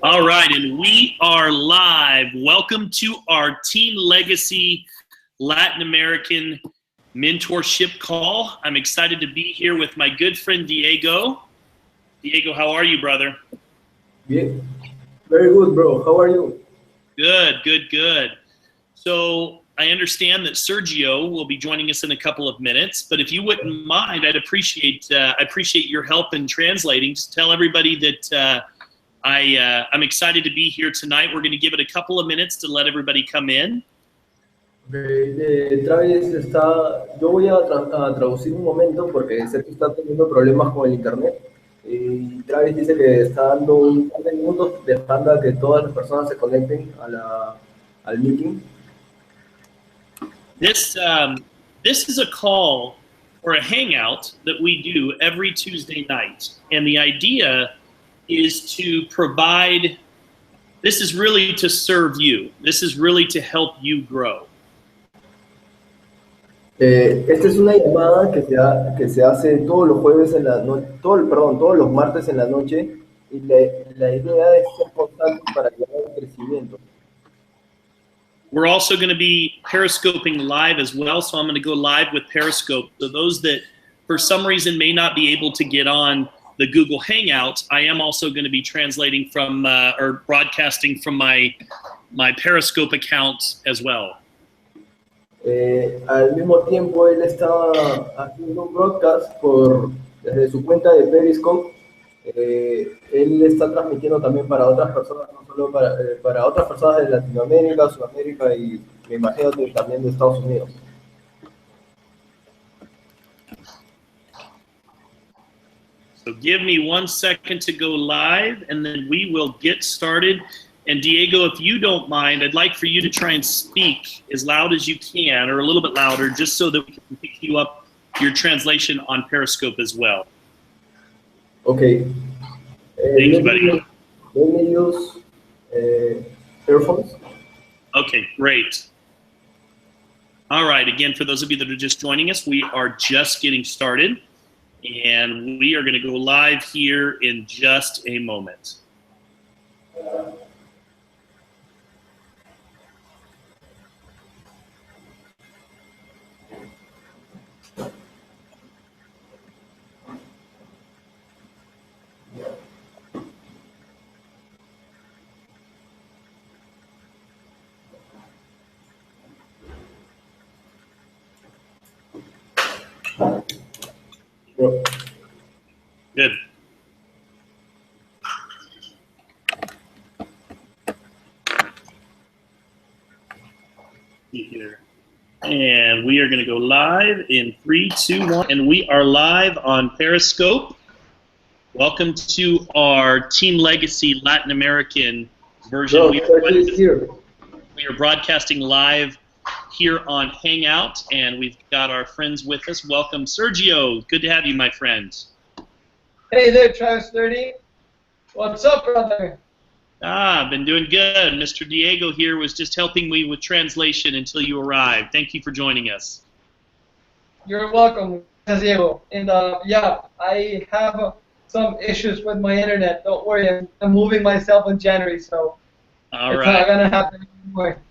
All right, and we are live. Welcome to our Team Legacy Latin American Mentorship call. I'm excited to be here with my good friend Diego. Diego, how are you, brother? Yeah. Very good, bro. How are you? Good, good, good. So I understand that Sergio will be joining us in a couple of minutes, but if you wouldn't mind, I'd appreciate your help in translating. Just tell everybody that I'm excited to be here tonight. We're going to give it a couple of minutes to let everybody come in. Travis yo voy a traducir un momento porque sé que está teniendo problemas con el internet. Y Travis dice que está dando un par de minutos dejando a que todas las personas se conecten al meeting. This is a call or a hangout that we do every Tuesday night, and the idea is to provide. This is really to serve you. This is really to help you grow. Esta es una llamada que se hace todos los jueves en la noche, todos los martes en la noche, y la idea es ser constante para llegar al crecimiento. We're also going to be periscoping live as well, so I'm going to go live with Periscope. So those that for some reason may not be able to get on the Google Hangout, I am also going to be translating from or broadcasting from my Periscope account as well. Al mismo tiempo, él estaba haciendo un broadcast desde su cuenta de Periscope. Él está transmitiendo también para otras personas, no solo para otras personas de Latinoamérica, Sudamérica y me imagino que también de Estados Unidos. So give me 1 second to go live, and then we will get started. And Diego, if you don't mind, I'd like for you to try and speak as loud as you can, or a little bit louder, just so that we can pick you up your translation on Periscope as well. Okay. Thank you, buddy. Let me use earphones. Okay, great. All right, again, for those of you that are just joining us, we are just getting started, and we are going to go live here in just a moment. Good. Here. And we are going to go live in 3, 2, 1. And we are live on Periscope. Welcome to our Team Legacy Latin American version. We are broadcasting live here on Hangout, and we've got our friends with us. Welcome, Sergio. Good to have you, my friend. Hey there, Travis 30. What's up, brother? Been doing good. Mr. Diego here was just helping me with translation until you arrived. Thank you for joining us. You're welcome, Diego. And yeah, I have some issues with my internet. Don't worry, I'm moving myself in January, so it's not gonna happen anymore.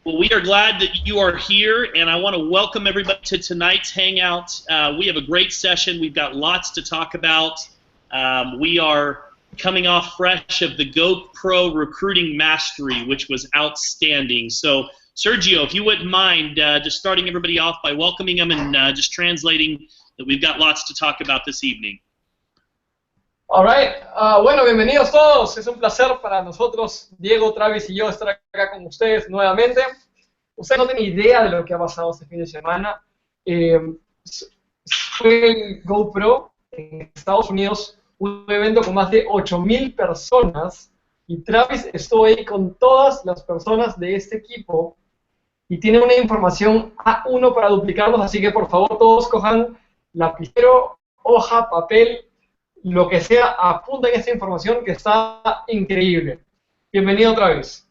Well, we are glad that you are here, and I want to welcome everybody to tonight's Hangout. We have a great session. We've got lots to talk about. We are coming off fresh of the GoPro Recruiting Mastery, which was outstanding. So, Sergio, if you wouldn't mind just starting everybody off by welcoming them and just translating that we've got lots to talk about this evening. All right. Bueno, bienvenidos todos. Es un placer para nosotros, Diego, Travis y yo, estar acá con ustedes nuevamente. Ustedes no tienen idea de lo que ha pasado este fin de semana. Fue el GoPro en Estados Unidos, un evento con más de 8,000 personas, y Travis estuvo ahí con todas las personas de este equipo y tiene una información A1 para duplicarlos, así que por favor todos cojan lapicero, hoja, papel, lo que sea, apunten esta información que está increíble. Bienvenido otra vez.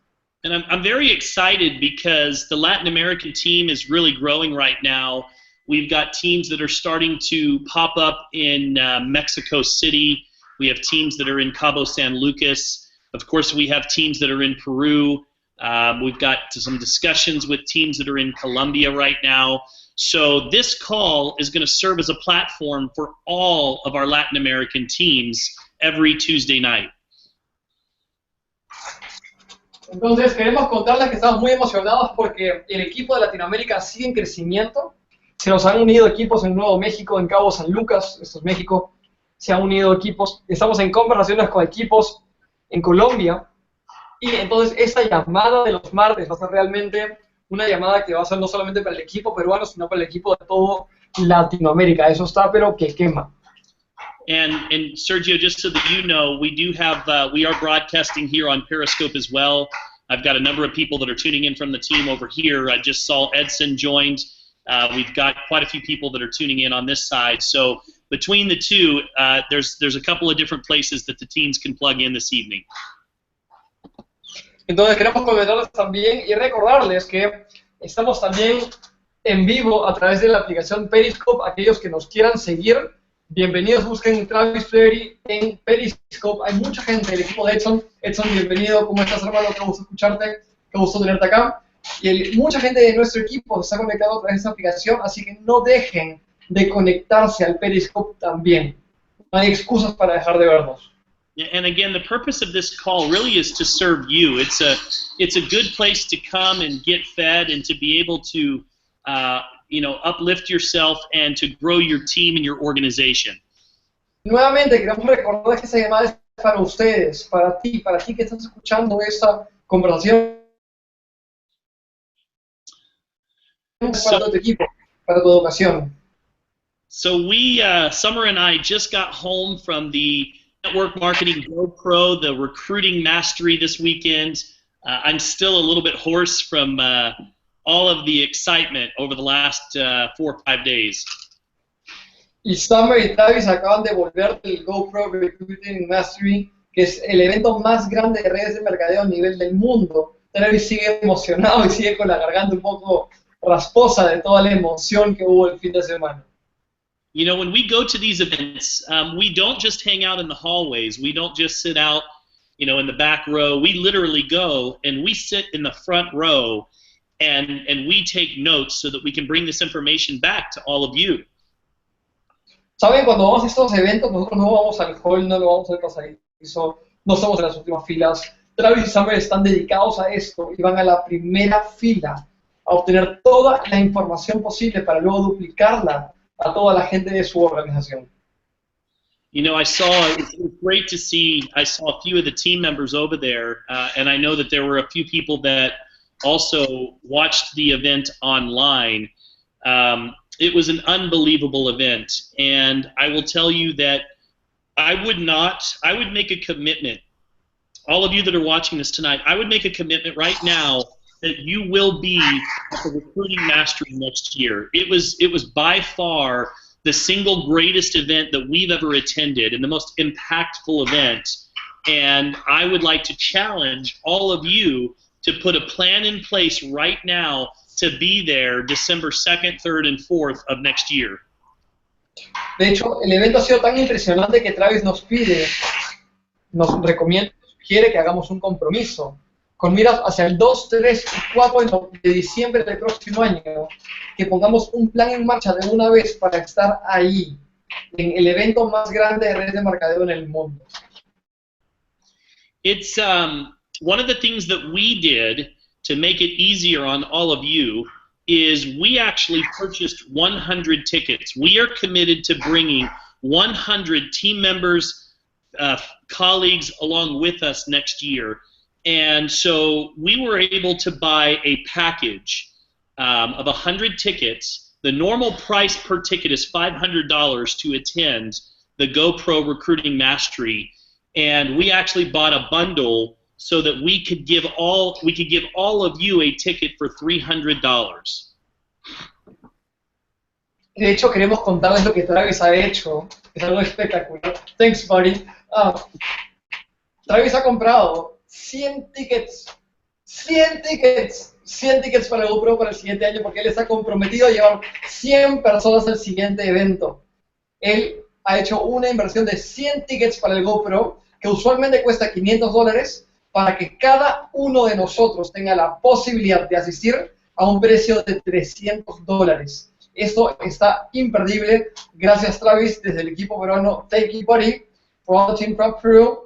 And I'm very excited because the Latin American team is really growing right now. We've got teams that are starting to pop up in Mexico City. We have teams that are in Cabo San Lucas. Of course, we have teams that are in Peru. We've got some discussions with teams that are in Colombia right now. So this call is going to serve as a platform for all of our Latin American teams every Tuesday night. Entonces queremos contarles que estamos muy emocionados porque el equipo de Latinoamérica sigue en crecimiento. Se nos han unido equipos en Nuevo México, en Cabo San Lucas, esto es México. Se han unido equipos, estamos en conversaciones con equipos en Colombia. Y entonces esta llamada de los martes va a ser realmente una llamada que va a ser no solamente para el equipo peruano, sino para el equipo de todo Latinoamérica. Eso está pero que quema. And Sergio, just so that you know, we are broadcasting here on Periscope as well. I've got a number of people that are tuning in from the team over here. I just saw Edson joined. We've got quite a few people that are tuning in on this side. So between the two, there's a couple of different places that the teams can plug in this evening. Entonces queremos comentarles también y recordarles que estamos también en vivo a través de la aplicación Periscope. Aquellos que nos quieran seguir, bienvenidos, busquen Travis Flaherty en Periscope. Hay mucha gente del equipo de Edson. Edson, bienvenido, ¿cómo estás, hermano? Qué gusto escucharte, qué gusto tenerte acá. Y mucha gente de nuestro equipo está conectado a través de esta aplicación, así que no dejen de conectarse al Periscope también. No hay excusas para dejar de vernos. And again, the purpose of this call really is to serve you. It's a good place to come and get fed and to be able to uplift yourself and to grow your team and your organization. Nuevamente queremos recordar que esa llamada es para ustedes, para ti que estás escuchando esta conversación, para tu equipo, para tu educación. So Summer and I just got home from the Network Marketing GoPro, the recruiting mastery this weekend. I'm still a little bit hoarse from all of the excitement over the last 4 or 5 days. Y Summer y Travis acaban de volver del GoPro Recruiting Mastery, que es el evento más grande de redes de mercadeo a nivel del mundo. Travis sigue emocionado y sigue con la garganta un poco rasposa de toda la emoción que hubo el fin de semana. You know, when we go to these events, we don't just hang out in the hallways. We don't just sit out, in the back row. We literally go and we sit in the front row and we take notes so that we can bring this information back to all of you. Saben, cuando vamos a estos eventos, nosotros no vamos al hall, no vamos al pasadizo, no estamos en las últimas filas. Travis y Summer están dedicados a esto y van a la primera fila a obtener toda la información posible para luego duplicarla a toda la gente de su organización. It was great to see, I saw a few of the team members over there, and I know that there were a few people that also watched the event online. It was an unbelievable event, and I will tell you that I would make a commitment, all of you that are watching this tonight, I would make a commitment right now that you will be at the Recruiting Mastery next year. It was by far the single greatest event that we've ever attended and the most impactful event. And I would like to challenge all of you to put a plan in place right now to be there December 2nd, 3rd, and 4th of next year. De hecho, el evento ha sido tan impresionante que Travis nos recomienda, sugiere que hagamos un compromiso con miras hacia el 2, 3 y 4 de diciembre del próximo año, que pongamos un plan en marcha de una vez para estar ahí, en el evento más grande de redes de mercadeo en el mundo. It's one of the things that we did to make it easier on all of you is we actually purchased 100 tickets. We are committed to bringing 100 team members, colleagues along with us next year. And so we were able to buy a package of 100 tickets. The normal price per ticket is $500 to attend the GoPro Recruiting Mastery, and we actually bought a bundle so that we could give all of you a ticket for $300. De hecho, queremos contarles lo que Travis ha hecho. Es algo espectacular. Thanks, buddy. Travis ha comprado 100 tickets para el GoPro para el siguiente año, porque él está comprometido a llevar 100 personas al siguiente evento. Él ha hecho una inversión de 100 tickets para el GoPro que usualmente cuesta $500, para que cada uno de nosotros tenga la posibilidad de asistir a un precio de $300. Esto está imperdible. Gracias, Travis, desde el equipo peruano. Thank you, buddy, for all the team from Peru.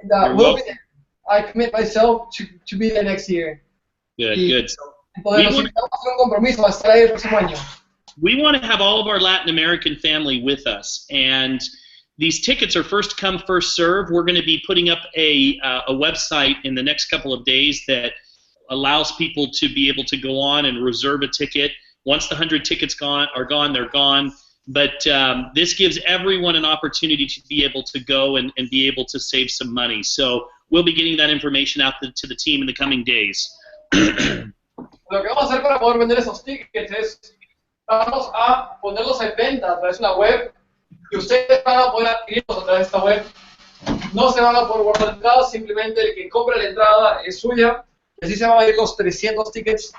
And, we'll be there. I commit myself to be there next year. Good, good. Entonces, nos invitamos a hacer un compromiso a estar ahí el próximo año. We want to have all of our Latin American family with us, and these tickets are first come, first serve. We're going to be putting up a website in the next couple of days that allows people to be able to go on and reserve a ticket. Once the 100 tickets are gone, they're gone. But this gives everyone an opportunity to be able to go and be able to save some money. So we'll be getting that information out to the team in the coming days. Lo que vamos a hacer para poder vender esos tickets es vamos a ponerlos en venta a través de una web y ustedes van a poder adquirirlos a través de esta web. No se van a poder guardar entradas, simplemente el que compre la entrada es suya y así se van a ir los 300 tickets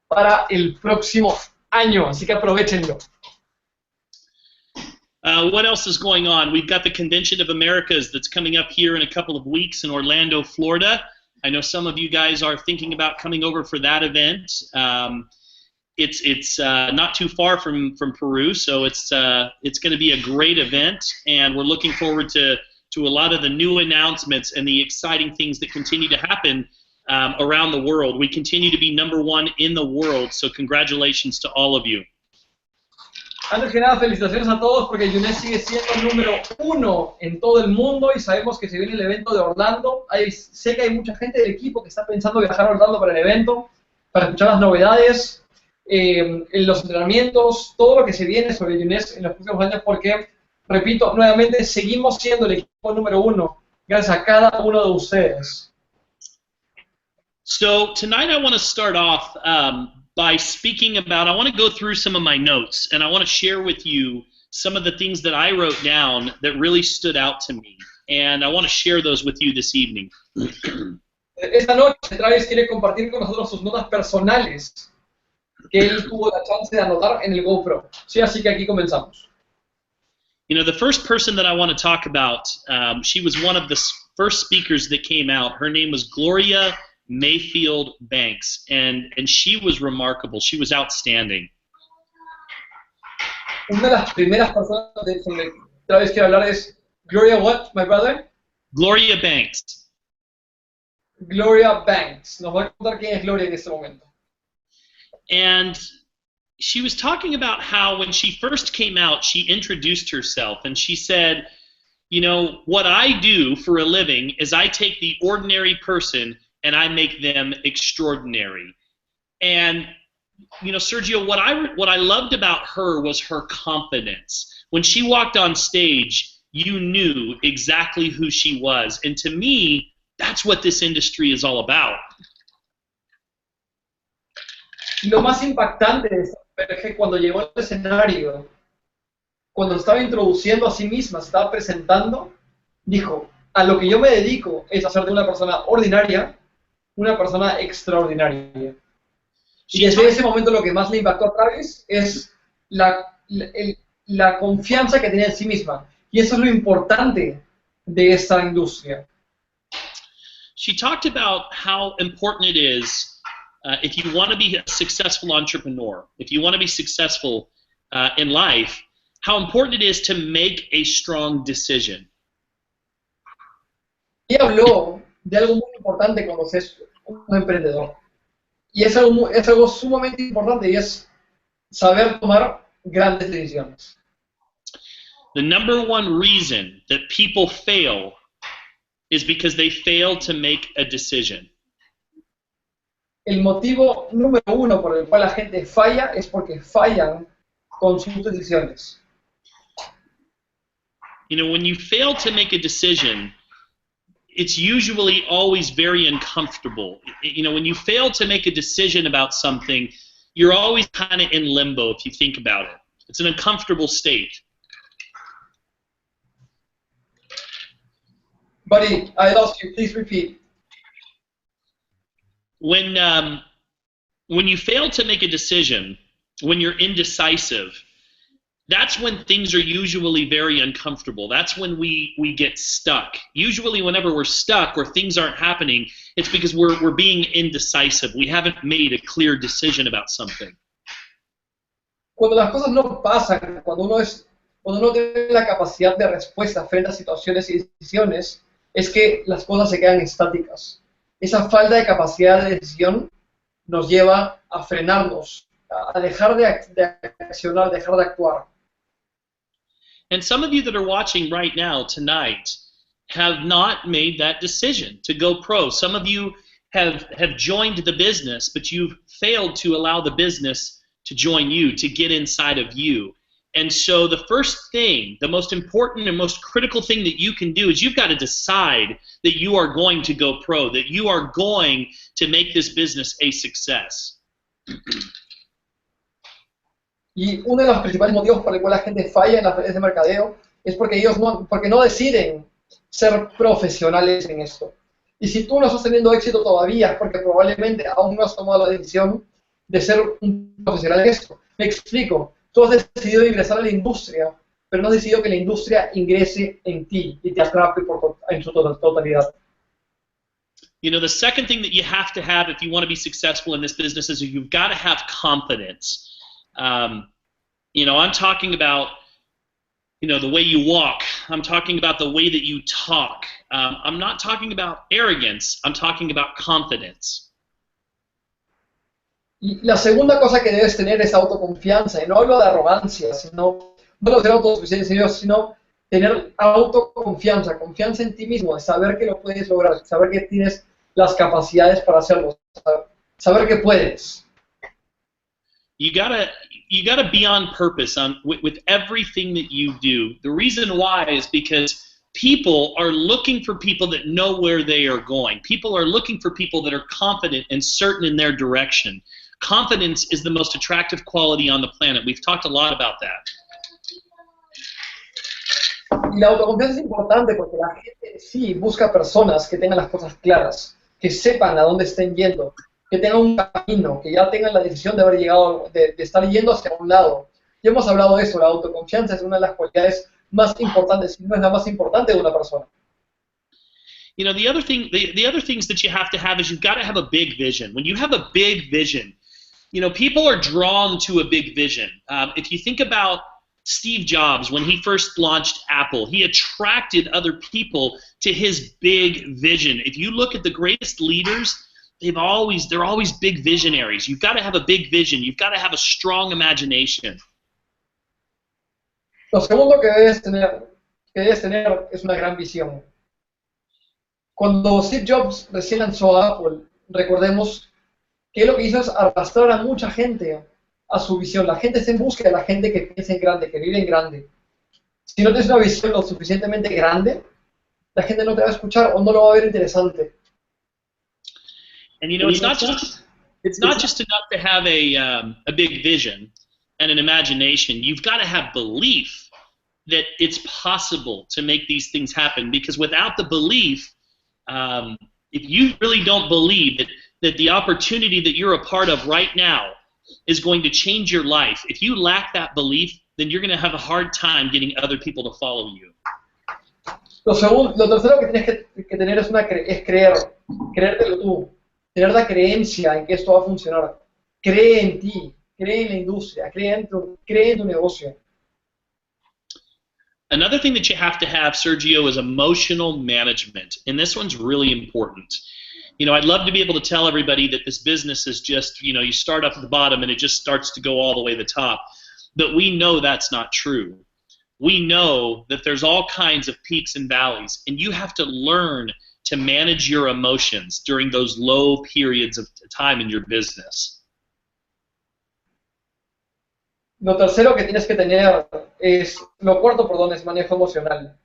para el próximo año, así que aprovechenlo. What else is going on? We've got the Convention of Americas that's coming up here in a couple of weeks in Orlando, Florida. I know some of you guys are thinking about coming over for that event. It's not too far from Peru, so it's going to be a great event, and we're looking forward to a lot of the new announcements and the exciting things that continue to happen around the world. We continue to be #1 in the world, so congratulations to all of you. Antes que nada, felicitaciones a todos porque UNES sigue siendo #1 en todo el mundo y sabemos que se viene el evento de Orlando. Sé que hay mucha gente del equipo que está pensando viajar a Orlando para el evento, para escuchar las novedades, en los entrenamientos, todo lo que se viene sobre UNES en los próximos años porque, repito, nuevamente seguimos siendo el equipo #1 gracias a cada uno de ustedes. So tonight I want to start off by speaking about, I want to go through some of my notes, and I want to share with you some of the things that I wrote down that really stood out to me, and I want to share those with you this evening. Esta noche Travis quiere compartir con nosotros sus notas personales que él tuvo la chance de anotar en el GoPro. Sí, así que aquí comenzamos. You know, the first person that I want to talk about, she was one of the first speakers that came out. Her name was Gloria Mayfield Banks, and she was remarkable. She was outstanding. Una de las primeras personas de que Travis quiere hablar es Gloria what, my brother? Gloria Banks. Gloria Banks. Nos va a contar quién es Gloria en este momento. And she was talking about how when she first came out, she introduced herself, and she said, you know, what I do for a living is I take the ordinary person and I make them extraordinary. And, you know, Sergio, what I loved about her was her confidence. When she walked on stage, you knew exactly who she was. And to me, that's what this industry is all about. Lo más impactante de esta mujer es que cuando llegó al escenario, cuando estaba introduciendo a sí misma, se estaba presentando, dijo, a lo que yo me dedico es hacer de una persona ordinaria una persona extraordinaria. Y desde ese momento lo que más le impactó a Travis es la confianza que tenía en sí misma. Y eso es lo importante de esta industria. She talked about how important it is if you want to be a successful entrepreneur, if you want to be successful in life, how important it is to make a strong decision. Y habló de algo muy importante cuando se es un emprendedor. Y es algo sumamente importante y es saber tomar grandes decisiones. The #1 reason that people fail is because they fail to make a decision. El motivo #1 por el cual la gente falla es porque fallan con sus decisiones. You know, when you fail to make a decision, it's usually always very uncomfortable. You know, when you fail to make a decision about something, you're always kind of in limbo if you think about it. It's an uncomfortable state. Buddy, I lost you. Please repeat. When you fail to make a decision, when you're indecisive, that's when things are usually very uncomfortable. That's when we get stuck. Usually whenever we're stuck or things aren't happening, it's because we're being indecisive. We haven't made a clear decision about something. Cuando las cosas no pasan, cuando uno tiene la capacidad de respuesta frente a situaciones y decisiones, es que las cosas se quedan estáticas. Esa falta de capacidad de decisión nos lleva a frenarnos, a dejar de accionar, dejar de actuar. And some of you that are watching right now tonight have not made that decision to go pro. Some of you have joined the business, but you've failed to allow the business to join you, to get inside of you. And so the first thing, the most important and most critical thing that you can do is you've got to decide that you are going to go pro, that you are going to make this business a success. Y uno de los principales motivos por el cual la gente falla en las redes de mercadeo es porque porque no deciden ser profesionales en esto. Y si tú no estás teniendo éxito todavía es porque probablemente aún no has tomado la decisión de ser un profesional en esto. Me explico. Tú has decidido ingresar a la industria, pero no has decidido que la industria ingrese en ti y te atrape en su totalidad. You know, the second thing that you have to have if you want to be successful in this business is you've got to have confidence. You know, I'm talking about, you know, the way you walk. I'm talking about the way that you talk. I'm not talking about arrogance. I'm talking about confidence. Y la segunda cosa que debes tener es autoconfianza. Y no hablo de arrogancia, no hablo de autosuficiencia, sino tener autoconfianza, confianza en ti mismo, de saber que lo puedes lograr, saber que tienes las capacidades para hacerlo, saber que puedes. You gotta be on purpose with everything that you do. The reason why is because people are looking for people that know where they are going. People are looking for people that are confident and certain in their direction. Confidence is the most attractive quality on the planet. We've talked a lot about that. Y la autoconfianza es importante porque la gente sí busca personas que tengan las cosas claras, que sepan a dónde estén yendo, que tengan un camino, que ya tengan la decisión de haber llegado, de estar yendo hacia un lado. Ya hemos hablado de eso, la autoconfianza es una de las cualidades más importantes, si no es la más importante de una persona. You know, the other things that you have to have is you've got to have a big vision. When you have a big vision, you know, people are drawn to a big vision. If you think about Steve Jobs, when he first launched Apple, he attracted other people to his big vision. If you look at the greatest leaders, they're always big visionaries. You've got to have a big vision. You've got to have a strong imagination. Lo segundo que debes tener es una gran visión. Cuando Steve Jobs recién lanzó a Apple, recordemos que lo que hizo es arrastrar a mucha gente a su visión. La gente está en busca de la gente que piensa en grande, que vive en grande. Si no tienes una visión lo suficientemente grande, la gente no te va a escuchar o no lo va a ver interesante. And you know, it's not just enough to have a big vision and an imagination. You've got to have belief that it's possible to make these things happen. Because without the belief, if you really don't believe that the opportunity that you're a part of right now is going to change your life, if you lack that belief, then you're going to have a hard time getting other people to follow you. Lo tercero que tienes que tener es creértelo tú, tener la creencia en que esto va a funcionar. Cree en ti, cree en la industria, cree en tu negocio. Another thing that you have to have, Sergio, is emotional management, and this one's really important. You know, I'd love to be able to tell everybody that this business is just, you know, you start up at the bottom and it just starts to go all the way to the top, but we know that's not true. We know that there's all kinds of peaks and valleys, and you have to learn to manage your emotions during those low periods of time in your business. Lo tercero que tienes que tener es, lo cuarto, perdón, es manejo emocional.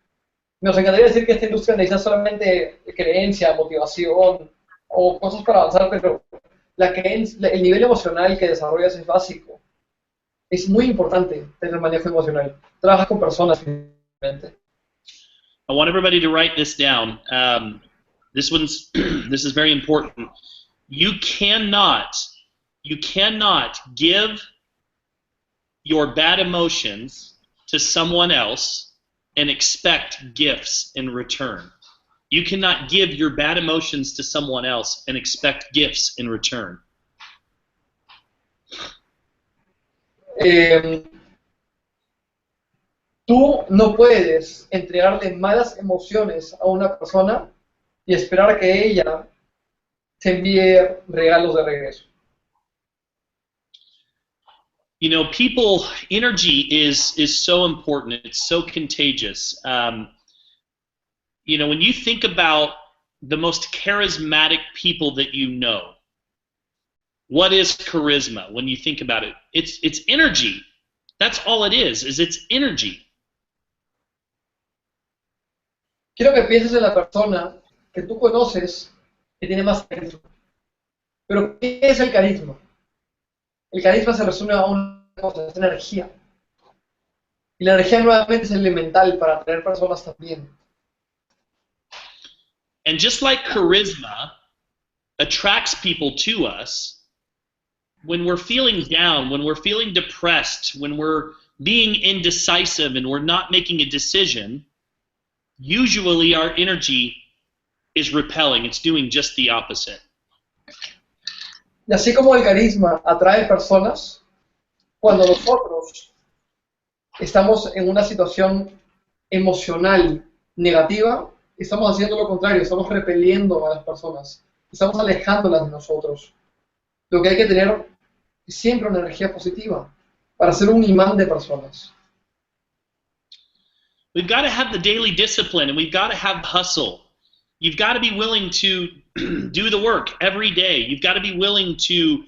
Nos encantaría decir que esta industria necesita solamente creencia, motivación o cosas para avanzar, pero el nivel emocional que desarrollas es básico. Es muy importante tener manejo emocional. Trabajas con personas, finalmente. I want everybody to write this down. This is very important. You cannot give your bad emotions to someone else and expect gifts in return. You cannot give your bad emotions to someone else and expect gifts in return. Tú no puedes entregarle malas emociones a una persona y esperar que ella te envíe regalos de regreso. You know, people, energy is so important. It's so contagious. You know, when you think about the most charismatic people that you know, what is charisma when you think about it? It's energy. That's all it is it's energy. Quiero que pienses en la persona que tú conoces que tiene más carisma. Pero, ¿qué es el carisma? El carisma se resume a una cosa, es energía. Y la energía nuevamente es elemental para atraer personas también. And just like charisma attracts people to us, when we're feeling down, when we're feeling depressed, when we're being indecisive and we're not making a decision, usually our energy is repelling. It's doing just the opposite. Y así como el carisma atrae personas, cuando nosotros estamos en una situación emocional negativa, estamos haciendo lo contrario, estamos repeliendo a las personas, estamos alejándolas de nosotros. Lo que hay que tener es siempre una energía positiva para ser un imán de personas. We've got to have the daily discipline and we've got to have hustle. You've got to be willing to do the work every day. You've got to be willing to,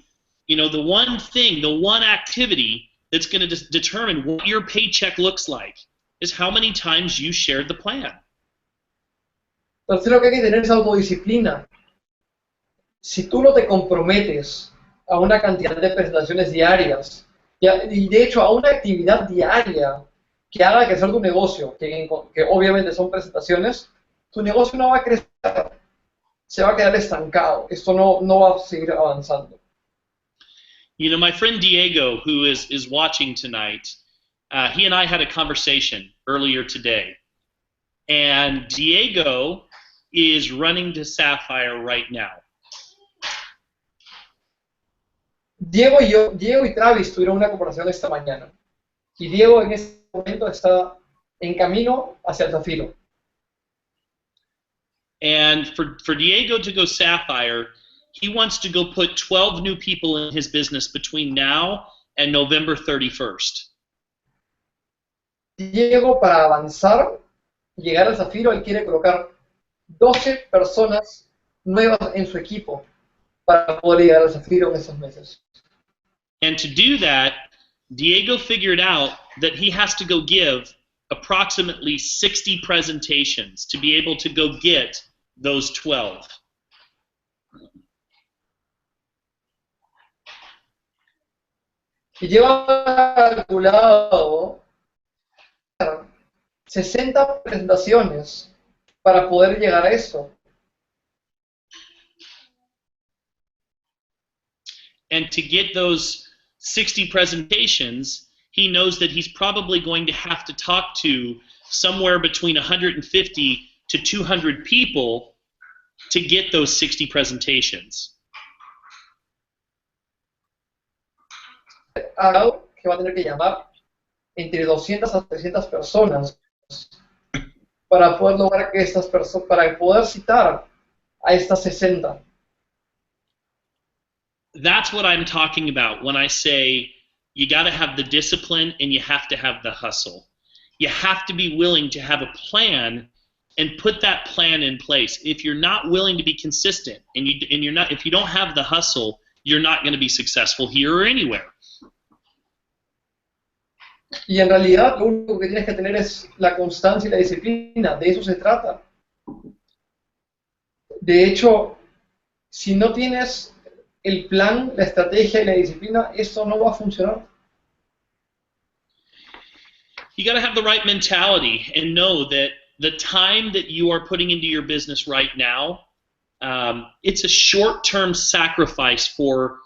you know, the one thing, the one activity that's going to determine what your paycheck looks like is how many times you shared the plan. Tercero que hay que tener es autodisciplina. Si tú no te comprometes a una cantidad de presentaciones diarias, y de hecho a una actividad diaria que haga crecer tu negocio, que obviamente son presentaciones, tu negocio no va a crecer, se va a quedar estancado, esto no va a seguir avanzando. You know, my friend Diego, who is watching tonight, he and I had a conversation earlier today, and Diego is running to Sapphire right now. Diego y Travis tuvieron una conversación esta mañana, y Diego en este momento está en camino hacia el Zafiro. And for Diego to go Sapphire, he wants to go put 12 new people in his business between now and November 31st. Diego, para avanzar y llegar al Zafiro, él quiere colocar 12 personas nuevas en su equipo para poder llegar al Zafiro en esos meses. And to do that, Diego figured out that he has to go give approximately 60 presentations to be able to go get those 12. Y lleva calculado 60 presentaciones para poder llegar a eso. And to get those 60 presentations, he knows that he's probably going to have to talk to somewhere between 150 to 200 people to get those 60 presentations. Que va a tener que llamar entre 200 a 300 personas para poder lograr que estas personas, para poder citar a estas 60. That's what I'm talking about when I say you got to have the discipline and you have to have the hustle. You have to be willing to have a plan and put that plan in place. If you're not willing to be consistent and if you don't have the hustle, you're not going to be successful here or anywhere. Y en realidad lo único que tienes que tener es la constancia y la disciplina, de eso se trata. De hecho, si no tienes el plan, la estrategia y la disciplina, esto no va a funcionar. You got to have the right mentality and know that the time that you are putting into your business right now, it's a short-term sacrifice for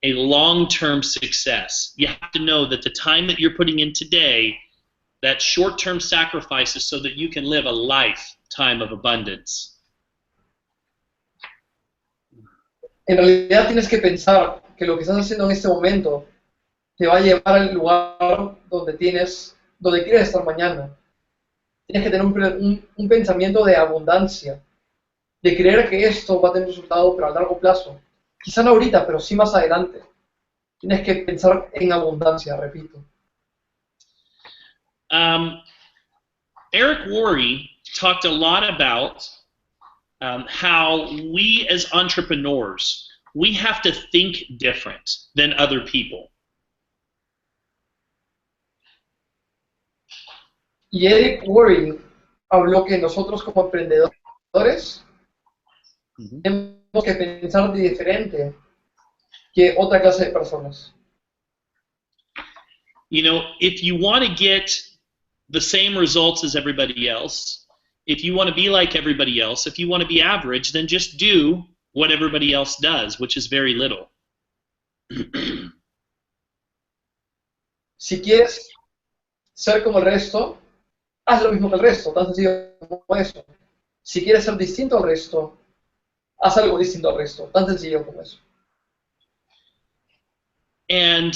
a long-term success. You have to know that the time that you're putting in today, that short-term sacrifice is so that you can live a lifetime of abundance. En realidad tienes que pensar que lo que estás haciendo en este momento te va a llevar al lugar donde quieres estar mañana. Tienes que tener un pensamiento de abundancia, de creer que esto va a tener resultado, pero a largo plazo. Quizá no ahorita, pero sí más adelante. Tienes que pensar en abundancia, repito. Eric Worre talked a lot about how we as entrepreneurs, we have to think different than other people. Y Eric Worre habló que nosotros como emprendedores tenemos que pensar diferente que otra clase de personas. You know, if you want to get the same results as everybody else, if you want to be like everybody else, if you want to be average, then just do what everybody else does, which is very little. Si quieres ser como el resto, haz lo mismo que el resto, tan sencillo como eso. Si quieres ser distinto al resto, haz algo distinto al resto, tan sencillo como eso. And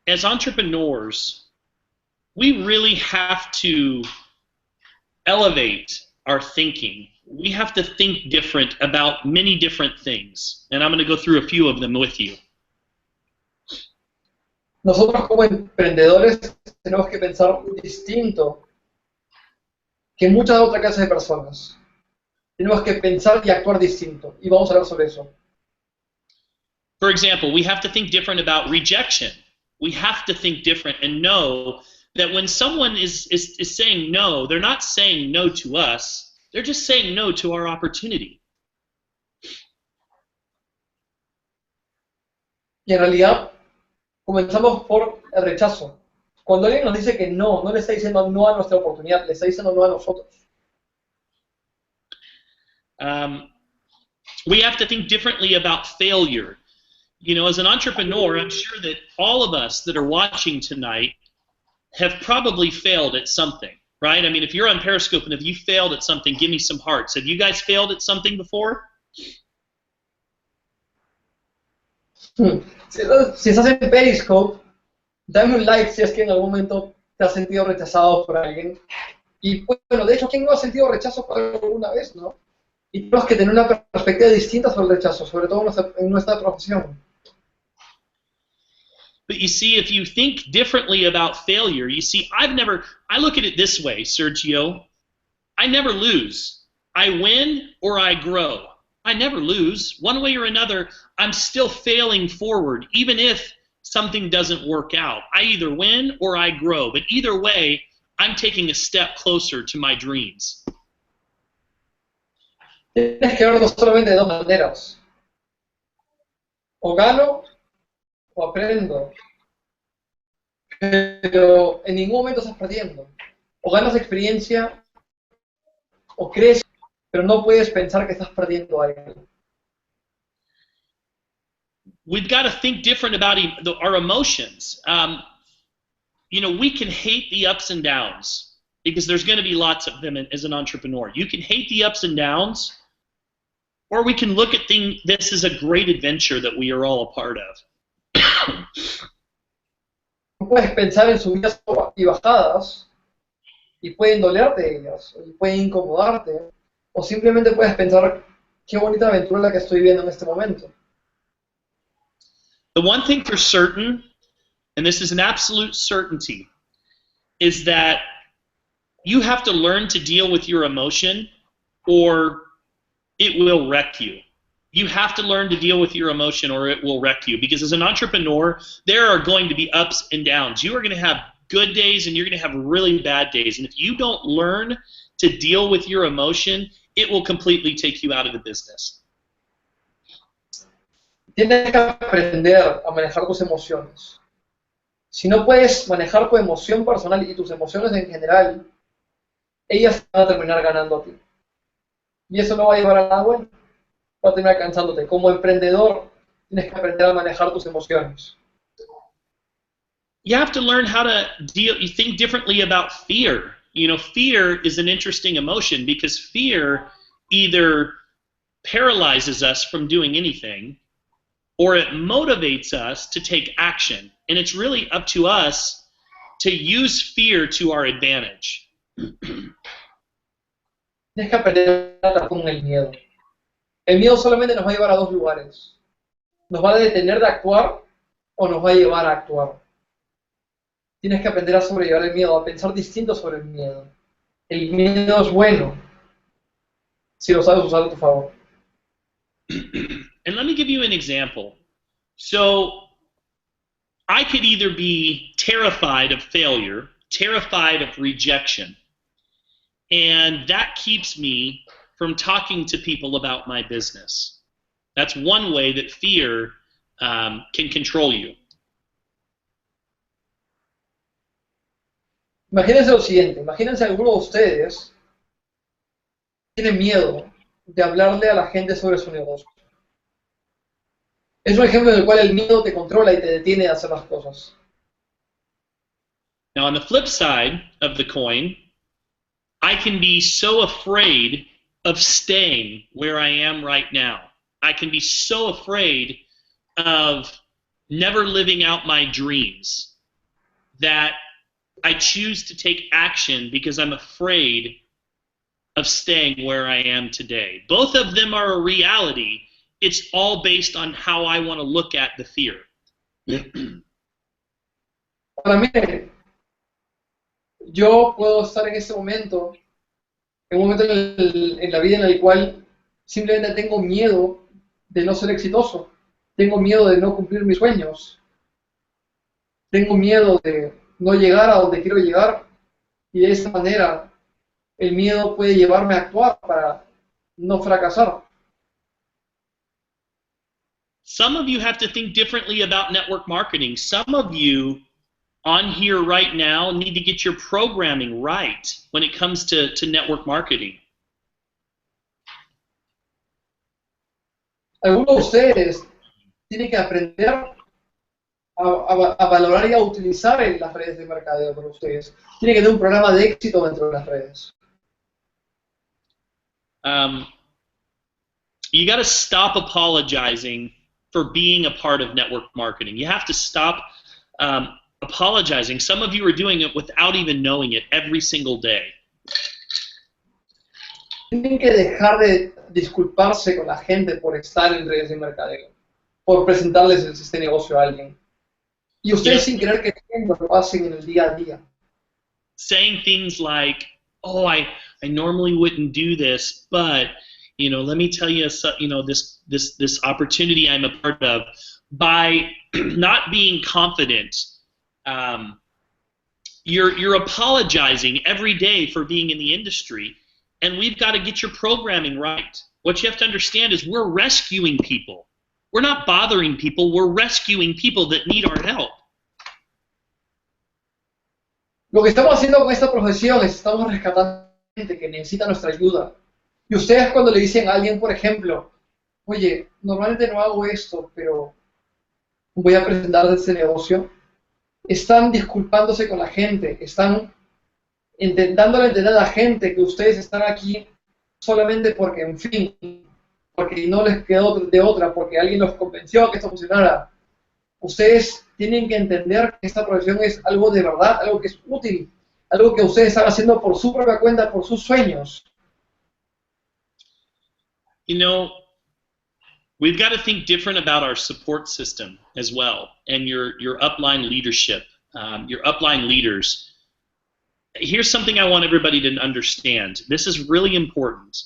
as entrepreneurs, we really have to elevate our thinking. We have to think different about many different things. And I'm going to go through a few of them with you. Nosotros como emprendedores tenemos que pensar distinto que muchas otras clases de personas. Tenemos que pensar y actuar distinto. Y vamos a hablar sobre eso. For example, we have to think different about rejection. We have to think different and know that when someone is saying no, they're not saying no to us. They're just saying no to our opportunity. Y en realidad, comenzamos por el rechazo. Cuando alguien nos dice que no, no le está diciendo no a nuestra oportunidad, le está diciendo no a nosotros. We have to think differently about failure. You know, as an entrepreneur, I'm sure that all of us that are watching tonight have probably failed at something, right? I mean, if you're on Periscope and if you failed at something, give me some hearts. Have you guys failed at something before? Si estás en Periscope, dame un like si es que en algún momento te has sentido rechazado por alguien. Y bueno, de hecho, ¿quién no ha sentido rechazo por alguna vez, no? Y tenemos que tener una perspectiva distinta sobre el rechazo, sobre todo en nuestra profesión. But you see, if you think differently about failure, you see, I look at it this way, Sergio. I never lose. I win or I grow. I never lose. One way or another, I'm still failing forward, even if something doesn't work out. I either win or I grow. But either way, I'm taking a step closer to my dreams. Tienes que verlo solamente de dos maneras. O gano o aprendo. Pero en ningún momento estás perdiendo. O ganas experiencia o creces, pero no puedes pensar que estás perdiendo algo. We've got to think different about our emotions. You know, we can hate the ups and downs because there's going to be lots of them as an entrepreneur. You can hate the ups and downs, or we can look at this as a great adventure that we are all a part of. Puedes pensar en subidas y bajadas y pueden dolerte ellas, y pueden incomodarte, o simplemente puedes pensar qué bonita aventura la que estoy viviendo en este momento. The one thing for certain, and this is an absolute certainty, is that you have to learn to deal with your emotion or it will wreck you. You have to learn to deal with your emotion or it will wreck you. Because as an entrepreneur, there are going to be ups and downs. You are going to have good days and you're going to have really bad days. And if you don't learn to deal with your emotion, it will completely take you out of the business. Tienes que aprender a manejar tus emociones. Si no puedes manejar tu emoción personal y tus emociones en general, ellas van a terminar ganando a ti. Y eso no va a llevar a nada bueno. Va a terminar cansándote. Como emprendedor, Tienes que aprender a manejar tus emociones. You have to learn how to think differently about fear. You know, fear is an interesting emotion because fear either paralyzes us from doing anything or it motivates us to take action. And it's really up to us to use fear to our advantage. Tienes que aprender a tratar con el miedo. El miedo solamente nos va a llevar a dos lugares. Nos va a detener de actuar o nos va a llevar a actuar. Tienes que aprender a sobrellevar el miedo, a pensar distinto sobre el miedo. El miedo es bueno si lo sabes usar a tu favor. And let me give you an example. So I could either be terrified of failure, terrified of rejection, and that keeps me from talking to people about my business. That's one way that fear can control you. Imagínense lo siguiente, imagínense alguno de ustedes tiene miedo de hablarle a la gente sobre su negocio. Es un ejemplo en el cual el miedo te controla y te detiene de hacer las cosas. Now on the flip side of the coin, I can be so afraid of staying where I am right now. I can be so afraid of never living out my dreams that I choose to take action because I'm afraid of staying where I am today. Both of them are a reality. It's all based on how I want to look at the fear. Para mí, yo puedo estar en este momento, en un momento en la vida en el cual simplemente tengo miedo de no ser exitoso, tengo miedo de no cumplir mis sueños, tengo miedo de no llegar a donde quiero llegar, y de esa manera el miedo puede llevarme a actuar para no fracasar. Some of you have to think differently about network marketing. Some of you on here right now need to get your programming right when it comes to network marketing. Algunos de ustedes tienen que aprender a valorar y a utilizar las redes de mercadeo para ustedes. Tienen que tener un programa de éxito dentro de las redes. You got to stop apologizing for being a part of network marketing. You have to stop apologizing. Some of you are doing it without even knowing it every single day. Tienen que dejar de disculparse con la gente por estar en redes de mercadeo, por presentarles este negocio a alguien. Y ustedes sin querer que lo hacen en el día a día. Saying things like, "Oh, I normally wouldn't do this, but you know, let me tell you, you know, this opportunity I'm a part of." By not being confident, you're apologizing every day for being in the industry, and we've got to get your programming right. What you have to understand is we're rescuing people. We're not bothering people. We're rescuing people that need our help. Lo que estamos haciendo con esta profesión es estamos rescatando gente que necesita nuestra ayuda. Y ustedes cuando le dicen a alguien, por ejemplo, oye, normalmente no hago esto, pero voy a presentar este negocio, están disculpándose con la gente, están intentándole entender a la gente que ustedes están aquí solamente porque, en fin, porque no les quedó de otra, porque alguien los convenció a que esto funcionara. Ustedes tienen que entender que esta profesión es algo de verdad, algo que es útil, algo que ustedes están haciendo por su propia cuenta, por sus sueños. You know, we've got to think different about our support system as well, and your upline leadership, your upline leaders. Here's something I want everybody to understand. This is really important.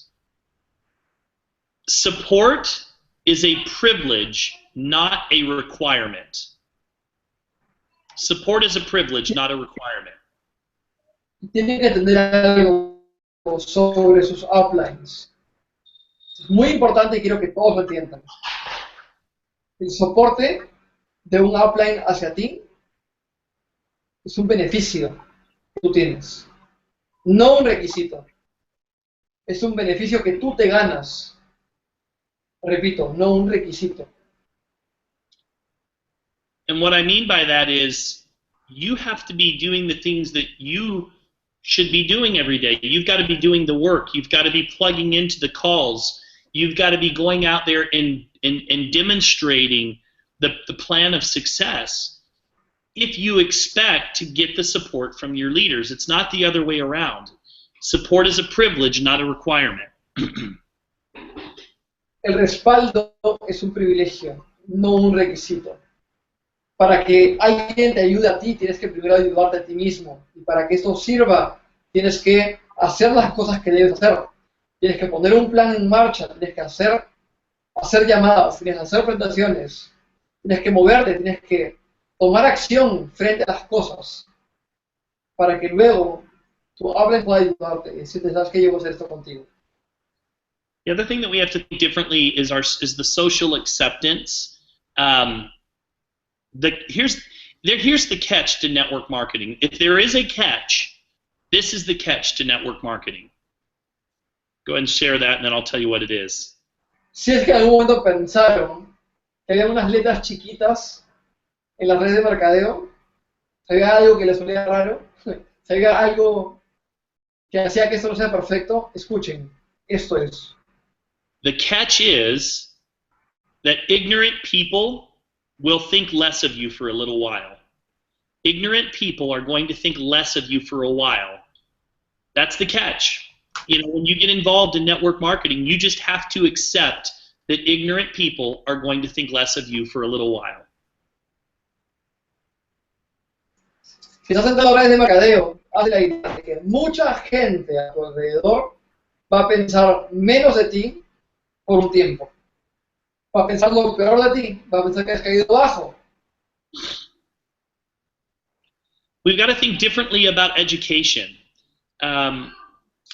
Support is a privilege, not a requirement. Support is a privilege, not a requirement. Tienen que entender algo sobre sus uplines. Es muy importante y quiero que todos lo entiendan. El soporte de un upline hacia ti es un beneficio que tú tienes, no un requisito. Es un beneficio que tú te ganas. Repito, no un requisito. And what I mean by that is you have to be doing the things that you should be doing every day. You've got to be doing the work. You've got to be plugging into the calls. You've got to be going out there and demonstrating the plan of success if you expect to get the support from your leaders. It's not the other way around. Support is a privilege, not a requirement. El respaldo es un privilegio, no un requisito. Para que alguien te ayude a ti, tienes que primero ayudarte a ti mismo. Y para que esto sirva, tienes que hacer las cosas que debes hacer. Tienes que poner un plan en marcha, tienes que hacer llamadas, tienes que hacer presentaciones, tienes que moverte, tienes que tomar acción frente a las cosas. Para que luego tu habla pueda ayudarte y decirte, ¿sabes qué? Yo voy a hacer esto contigo. The other thing that we have to think differently is the social acceptance. Here's the catch to network marketing. If there is a catch, this is the catch to network marketing. Go ahead and share that, and then I'll tell you what it is. Si es que en algún momento pensaron que había unas letras chiquitas en las redes de mercadeo, si había algo que les sonía raro, si había algo que hacía que esto no sea perfecto, escuchen, esto es. The catch is that ignorant people will think less of you for a little while. Ignorant people are going to think less of you for a while. That's the catch. You know, when you get involved in network marketing, you just have to accept that ignorant people are going to think less of you for a little while. Si estás en las redes de mercadeo, haz la idea de que mucha gente a tu alrededor va a pensar menos de ti por un tiempo. Va a pensar lo peor de ti, va a pensar que has caído abajo. We've got to think differently about education.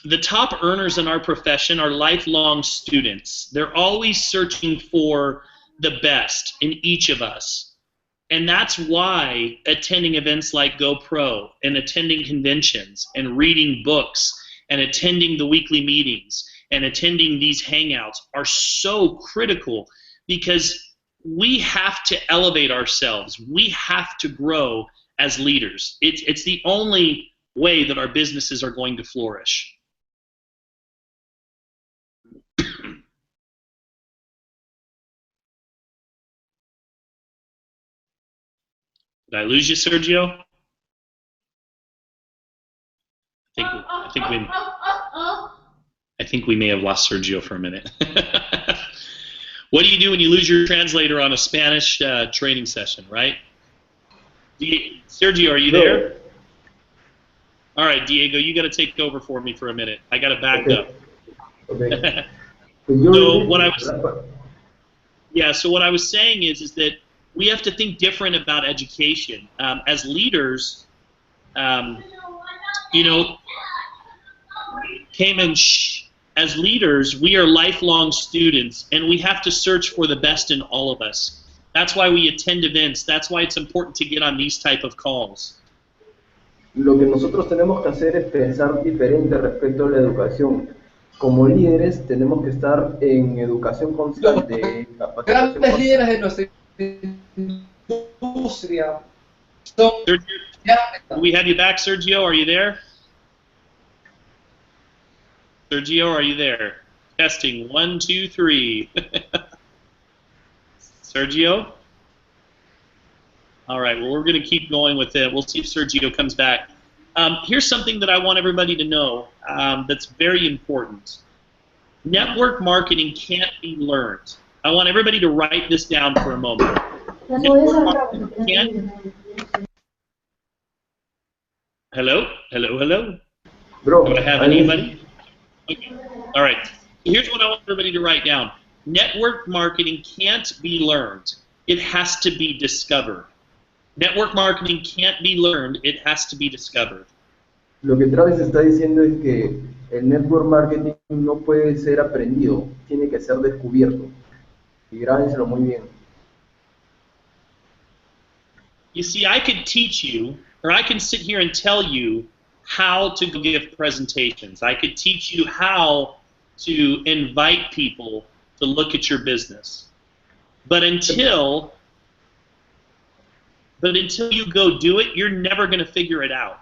The top earners in our profession are lifelong students. They're always searching for the best in each of us. And that's why attending events like GoPro and attending conventions and reading books and attending the weekly meetings and attending these hangouts are so critical, because we have to elevate ourselves. We have to grow as leaders. It's the only way that our businesses are going to flourish. Did I lose you, Sergio? I think we may have lost Sergio for a minute. What do you do when you lose your translator on a Spanish training session, right? Sergio, are you there? All right, Diego, you got to take over for me for a minute. I got to back up. Okay. So what I was saying is that we have to think different about education. As leaders, you know, as leaders, we are lifelong students, and we have to search for the best in all of us. That's why we attend events. That's why it's important to get on these type of calls. Lo que nosotros tenemos que hacer es pensar diferente respecto a la educación. Como líderes tenemos que estar en educación constante. Grandes líderes de nuestra industria son... Do we have you back, Sergio? Are you there? Sergio, are you there? Testing, 1, 2, 3. Sergio? All right, well, we're going to keep going with it. We'll see if Sergio comes back. Here's something that I want everybody to know that's very important. Network marketing can't be learned. I want everybody to write this down for a moment. Network marketing can't... Hello? Hello, hello? Bro, Do I have anybody? Okay. All right. Here's what I want everybody to write down. Network marketing can't be learned. It has to be discovered. Network marketing can't be learned. It has to be discovered. Lo que Travis está diciendo es que el network marketing no puede ser aprendido, tiene que ser descubierto. Y grábenselo muy bien. You see, I could teach you, or I can sit here and tell you how to give presentations. I could teach you how to invite people to look at your business. But until but until you go do it, you're never going to figure it out.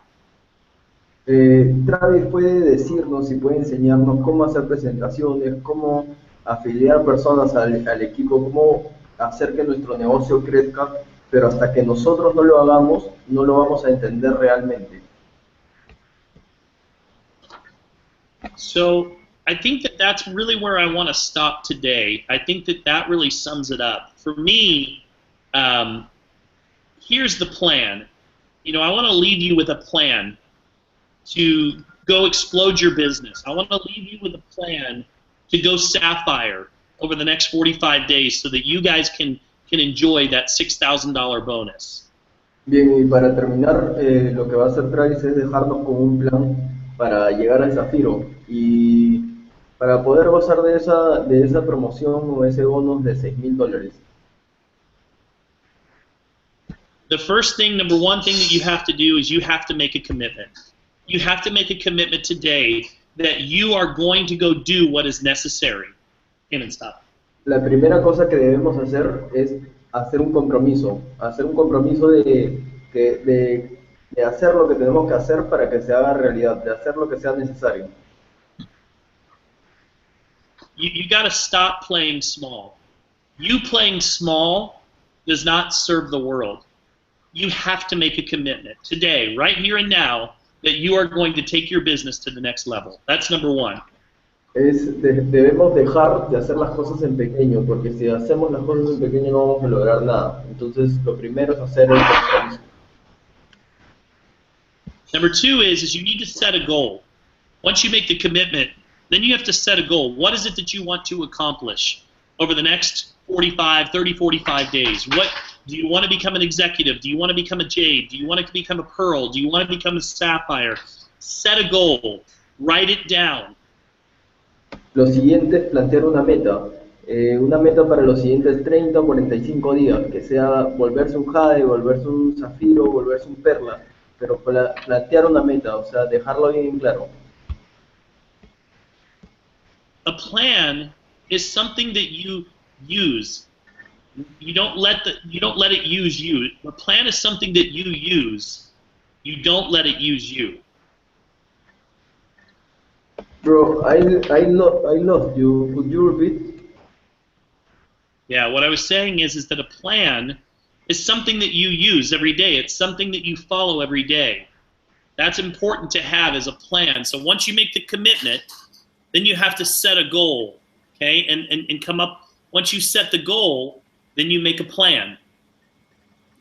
Travis puede decirnos y puede enseñarnos cómo hacer presentaciones, cómo afiliar personas al equipo, cómo hacer que nuestro negocio crezca, pero hasta que nosotros no lo hagamos, no lo vamos a entender realmente. So I think that that's really where I want to stop today. I think that that really sums it up. For me, here's the plan. You know, I want to leave you with a plan to go explode your business. I want to leave you with a plan to go sapphire over the next 45 days so that you guys can enjoy that $6,000 bonus. Bien, y para terminar, lo que va a hacer Travis es dejarnos con un plan para llegar al Zafiro y para poder gozar de esa promoción o ese bonus de $6,000. The first thing, number one thing that you have to do is you have to make a commitment. You have to make a commitment today that you are going to go do what is necessary. And stop. La primera cosa que debemos hacer es hacer un compromiso de hacer lo que tenemos que hacer para que se haga realidad, de hacer lo que sea necesario. You got to stop playing small. You playing small does not serve the world. You have to make a commitment today, right here and now, that you are going to take your business to the next level. That's number one. Debemos dejar de hacer las cosas en pequeño, porque si hacemos las cosas en pequeño no vamos a lograr nada. Entonces, lo primero es hacer el compromiso. Number two is you need to set a goal. Once you make the commitment, then you have to set a goal. What is it that you want to accomplish over the next 45 days? What do you want to become an executive? Do you want to become a jade? Do you want to become a pearl? Do you want to become a sapphire? Set a goal. Write it down. Lo siguiente es plantear una meta para los siguientes 30 o 45 días, que sea volverse un jade, volverse un zafiro, volverse un perla, pero plantear una meta, o sea, dejarlo bien claro. A plan is something that you use. You don't let it use you. A plan is something that you use. You don't let it use you. Bro, I lost you. Could you repeat? Yeah, what I was saying is that a plan is something that you use every day. It's something that you follow every day. That's important to have as a plan. So once you make the commitment, then you have to set a goal, okay? And come up, once you set the goal, then you make a plan.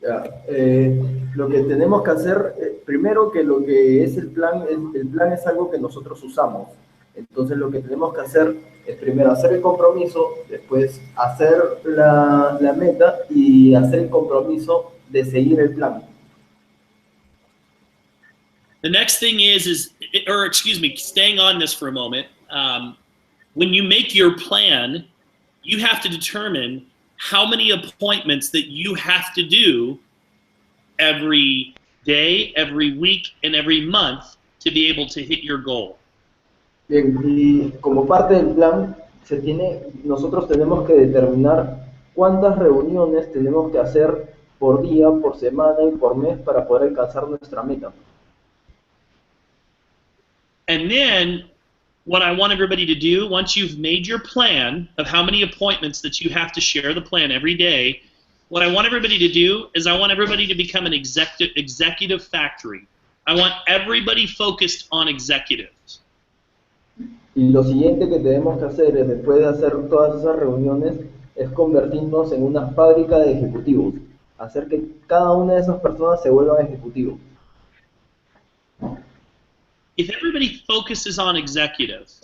Lo que tenemos que hacer, primero que lo que es el plan es algo que nosotros usamos. Entonces lo que tenemos que hacer es primero hacer el compromiso, después hacer la meta y hacer el compromiso de seguir el plan. The next thing staying on this for a moment, when you make your plan, you have to determine how many appointments that you have to do every day, every week, and every month to be able to hit your goal. Bien, y como parte del plan, nosotros tenemos que determinar cuántas reuniones tenemos que hacer por día, por semana y por mes para poder alcanzar nuestra meta. And then, what I want everybody to do, once you've made your plan of how many appointments that you have to share the plan every day, what I want everybody to do is I want everybody to become an executive factory. I want everybody focused on executives. Y lo siguiente que tenemos que hacer es, después de hacer todas esas reuniones, es convertirnos en una fábrica de ejecutivos, hacer que cada una de esas personas se vuelvan ejecutivos. If everybody focuses on executives,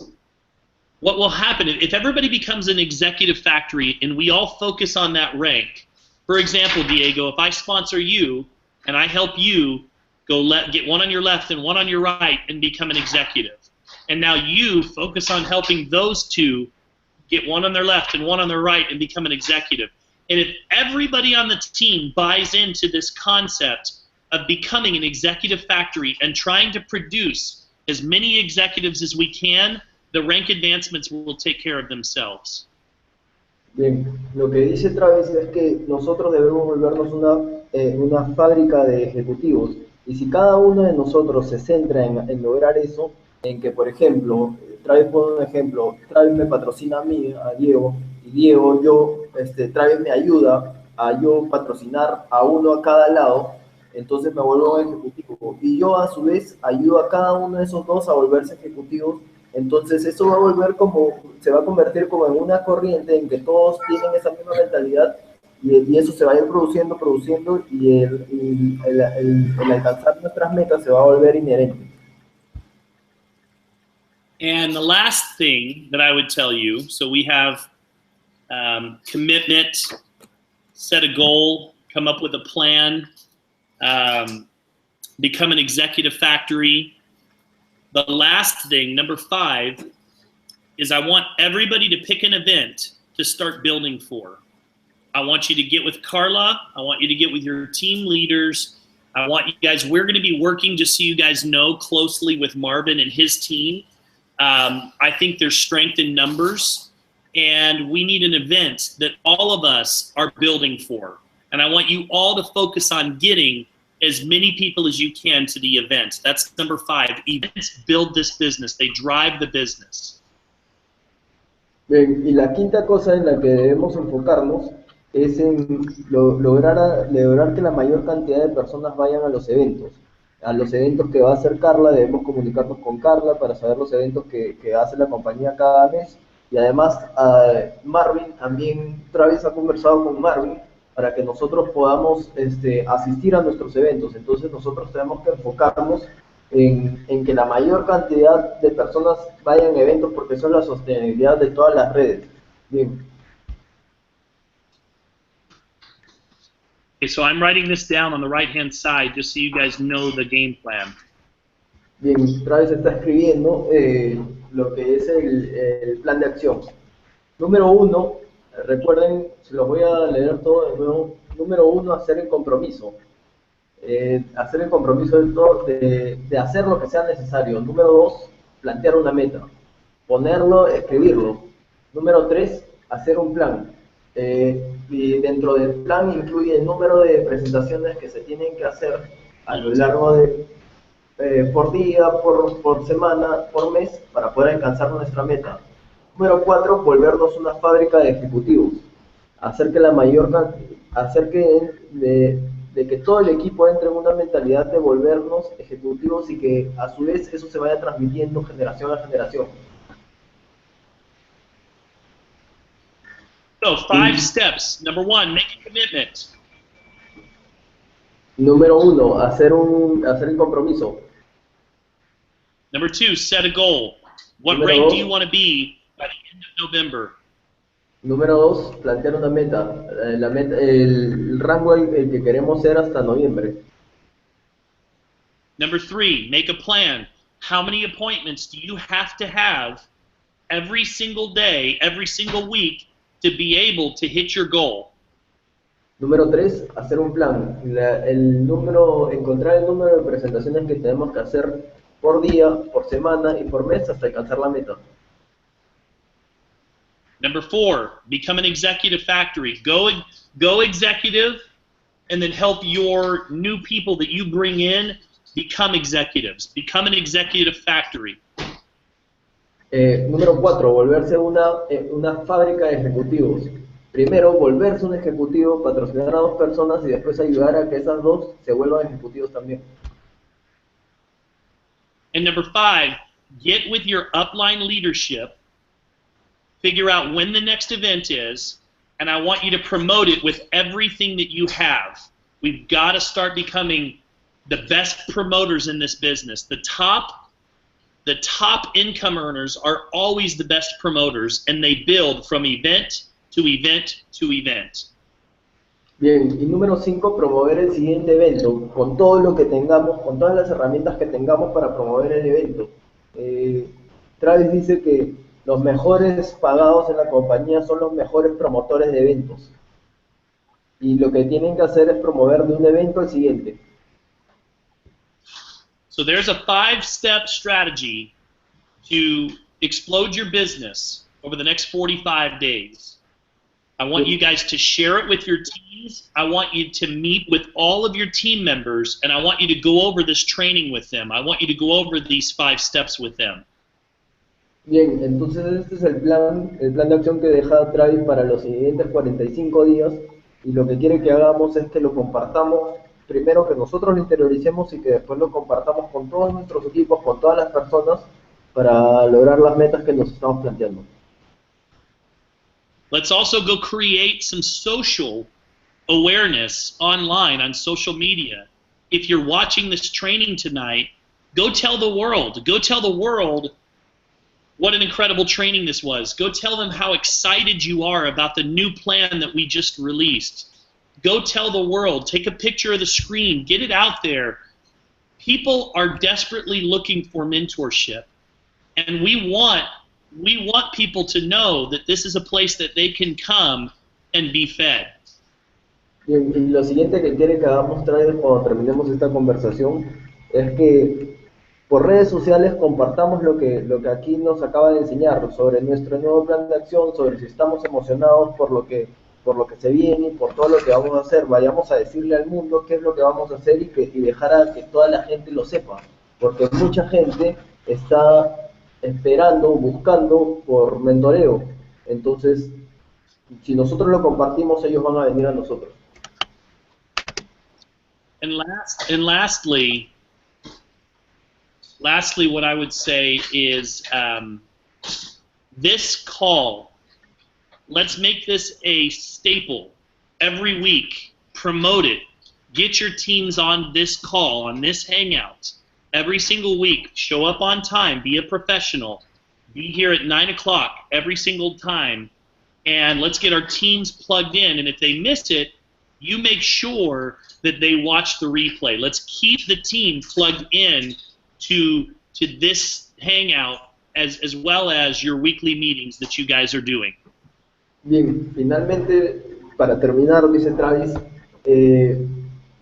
what will happen if everybody becomes an executive factory and we all focus on that rank? For example, Diego, if I sponsor you and I help you get one on your left and one on your right and become an executive, and now you focus on helping those two get one on their left and one on their right and become an executive. And if everybody on the team buys into this concept of becoming an executive factory and trying to produce as many executives as we can, the rank advancements will take care of themselves. Bien, lo que dice Travis es que nosotros debemos volvernos una una fábrica de ejecutivos. Y si cada uno de nosotros se centra en lograr eso, en que, por ejemplo, Travis pone un ejemplo, Travis me patrocina a mí, a Diego, y Diego, Travis me ayuda a yo patrocinar a uno a cada lado, entonces me vuelvo un ejecutivo. Y yo a su vez ayudo a cada uno de esos dos a volverse ejecutivos. Entonces eso va a volver se va a convertir como en una corriente en que todos tienen esa misma mentalidad y eso se va a ir produciendo y el alcanzar nuestras metas se va a volver inherente. And the last thing that I would tell you, so we have commitment, set a goal, come up with a plan, become an executive factory. The last thing, number 5, is I want everybody to pick an event to start building for. I want you to get with Carla. I want you to get with your team leaders. I want you guys, we're going to be working, just so you guys know, closely with Marvin and his team. I think there's strength in numbers, and we need an event that all of us are building for. And I want you all to focus on getting as many people as you can to the event. That's number 5. Events build this business. They drive the business. Bien, y la quinta cosa en la que debemos enfocarnos es en lograr que la mayor cantidad de personas vayan a los eventos. A los eventos que va a hacer Carla, debemos comunicarnos con Carla para saber los eventos que hace la compañía cada mes. Y además, Marvin, también Travis ha conversado con Marvin para que nosotros podamos asistir a nuestros eventos. Entonces nosotros tenemos que enfocarnos en que la mayor cantidad de personas vayan a eventos, porque eso es la sostenibilidad de todas las redes. Bien. Okay, so I'm writing this down on the right-hand side just so you guys know the game plan. Bien, Travis está escribiendo lo que es el plan de acción. Número 1, recuerden, se los voy a leer todo de nuevo. Número 1, hacer el compromiso. Hacer el compromiso de hacer lo que sea necesario. Número 2, plantear una meta. Ponerlo, escribirlo. Número 3, hacer un plan. Y dentro del plan incluye el número de presentaciones que se tienen que hacer a lo largo por día, por semana, por mes, para poder alcanzar nuestra meta. Número 4, volvernos una fábrica de ejecutivos. Hacer que de que todo el equipo entre en una mentalidad de volvernos ejecutivos y que a su vez eso se vaya transmitiendo generación a generación. So 5 steps. Number 1, make a commitment. Número 1, hacer el compromiso. Number 2, set a goal. What Número rank dos, do you want to be by the end of November? Número 2, plantear una meta. El rango el que queremos ser hasta noviembre. Number 3, make a plan. How many appointments do you have to have every single day, every single week to be able to hit your goal? Número 3, hacer un plan. Encontrar el número de presentaciones que tenemos que hacer por día, por semana y por mes hasta alcanzar la meta. Number 4, become an executive factory. Go executive, and then help your new people that you bring in become executives. Become an executive factory. Número 4, volverse una fábrica de ejecutivos. Primero, volverse un ejecutivo, patrocinar a 2 personas y después ayudar a que esas 2 se vuelvan ejecutivos también. And number 5, get with your upline leadership, figure out when the next event is, and I want you to promote it with everything that you have. We've got to start becoming the best promoters in this business. The top income earners are always the best promoters, and they build from event to event to event. Bien, y número 5, promover el siguiente evento, con todo lo que tengamos, con todas las herramientas que tengamos para promover el evento. Travis dice que los mejores pagados en la compañía son los mejores promotores de eventos. Y lo que tienen que hacer es promover de un evento al siguiente. So there's a 5-step strategy to explode your business over the next 45 days. I want you guys to share it with your teams. I want you to meet with all of your team members, and I want you to go over this training with them. I want you to go over these 5 steps with them. Bien, entonces este es el plan de acción que deja Travis para los siguientes 45 días, y lo que quiere que hagamos es que lo compartamos, primero que nosotros lo interioricemos y que después lo compartamos con todos nuestros equipos, con todas las personas, para lograr las metas que nos estamos planteando. Let's also go create some social awareness online on social media. If you're watching this training tonight, go tell the world. Go tell the world what an incredible training this was. Go tell them how excited you are about the new plan that we just released. Go tell the world. Take a picture of the screen. Get it out there. People are desperately looking for mentorship, and we want people to know that this is a place that they can come and be fed. Bien, y lo siguiente que quiere que hagamos, Travis, cuando terminemos esta conversación, es que por redes sociales compartamos lo que aquí nos acaba de enseñar sobre nuestro nuevo plan de acción, sobre si estamos emocionados por lo que se viene, por todo lo que vamos a hacer. Vayamos a decirle al mundo qué es lo que vamos a hacer y dejar a que toda la gente lo sepa, porque mucha gente está esperando, buscando por mentoreo. Entonces, si nosotros lo compartimos, ellos van a venir a nosotros. And lastly, what I would say is this call, let's make this a staple every week. Promote it. Get your teams on this call, on this hangout. Every single week, show up on time, be a professional, be here at 9 o'clock every single time, and let's get our teams plugged in. And if they miss it, you make sure that they watch the replay. Let's keep the team plugged in to this hangout as well as your weekly meetings that you guys are doing. Bien, finalmente, para terminar, dice Travis,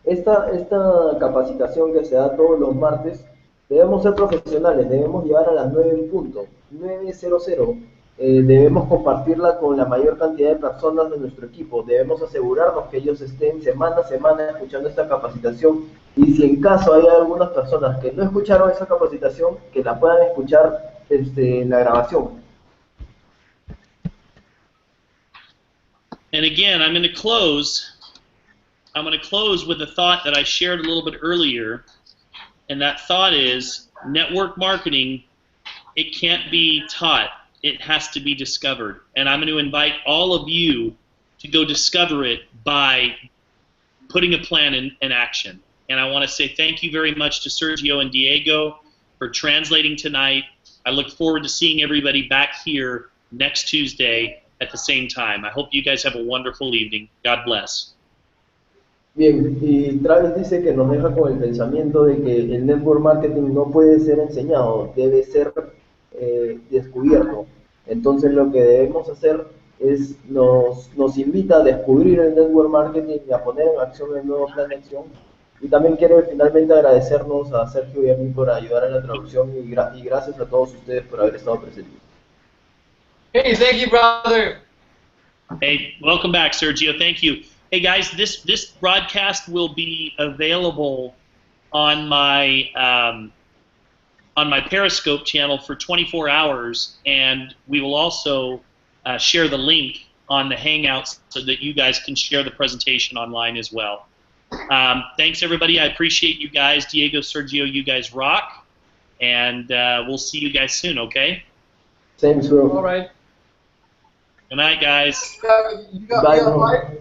esta capacitación que se da todos los martes, debemos ser profesionales, debemos llegar a las 9 en punto, 9:00, debemos compartirla con la mayor cantidad de personas de nuestro equipo, debemos asegurarnos que ellos estén semana a semana escuchando esta capacitación, y si en caso hay algunas personas que no escucharon esa capacitación, que la puedan escuchar en la grabación. And again, I'm going to close with a thought that I shared a little bit earlier, and that thought is network marketing, it can't be taught, it has to be discovered. And I'm going to invite all of you to go discover it by putting a plan in action. And I want to say thank you very much to Sergio and Diego for translating tonight. I look forward to seeing everybody back here next Tuesday at the same time. I hope you guys have a wonderful evening. God bless. Bien, y Travis dice que nos deja con el pensamiento de que el network marketing no puede ser enseñado, debe ser descubierto. Entonces lo que debemos hacer es, nos invita a descubrir el network marketing y a poner en acción el nuevo plan de acción. Y también quiero finalmente agradecernos a Sergio y a mí por ayudar en la traducción y gracias a todos ustedes por haber estado presentes. Hey, thank you, brother. Hey, welcome back, Sergio. Thank you. Hey, guys, this broadcast will be available on my Periscope channel for 24 hours, and we will also share the link on the Hangouts so that you guys can share the presentation online as well. Thanks, everybody. I appreciate you guys. Diego, Sergio, you guys rock, and we'll see you guys soon, okay? Thanks, bro. All right. Good night, guys. You got a flight?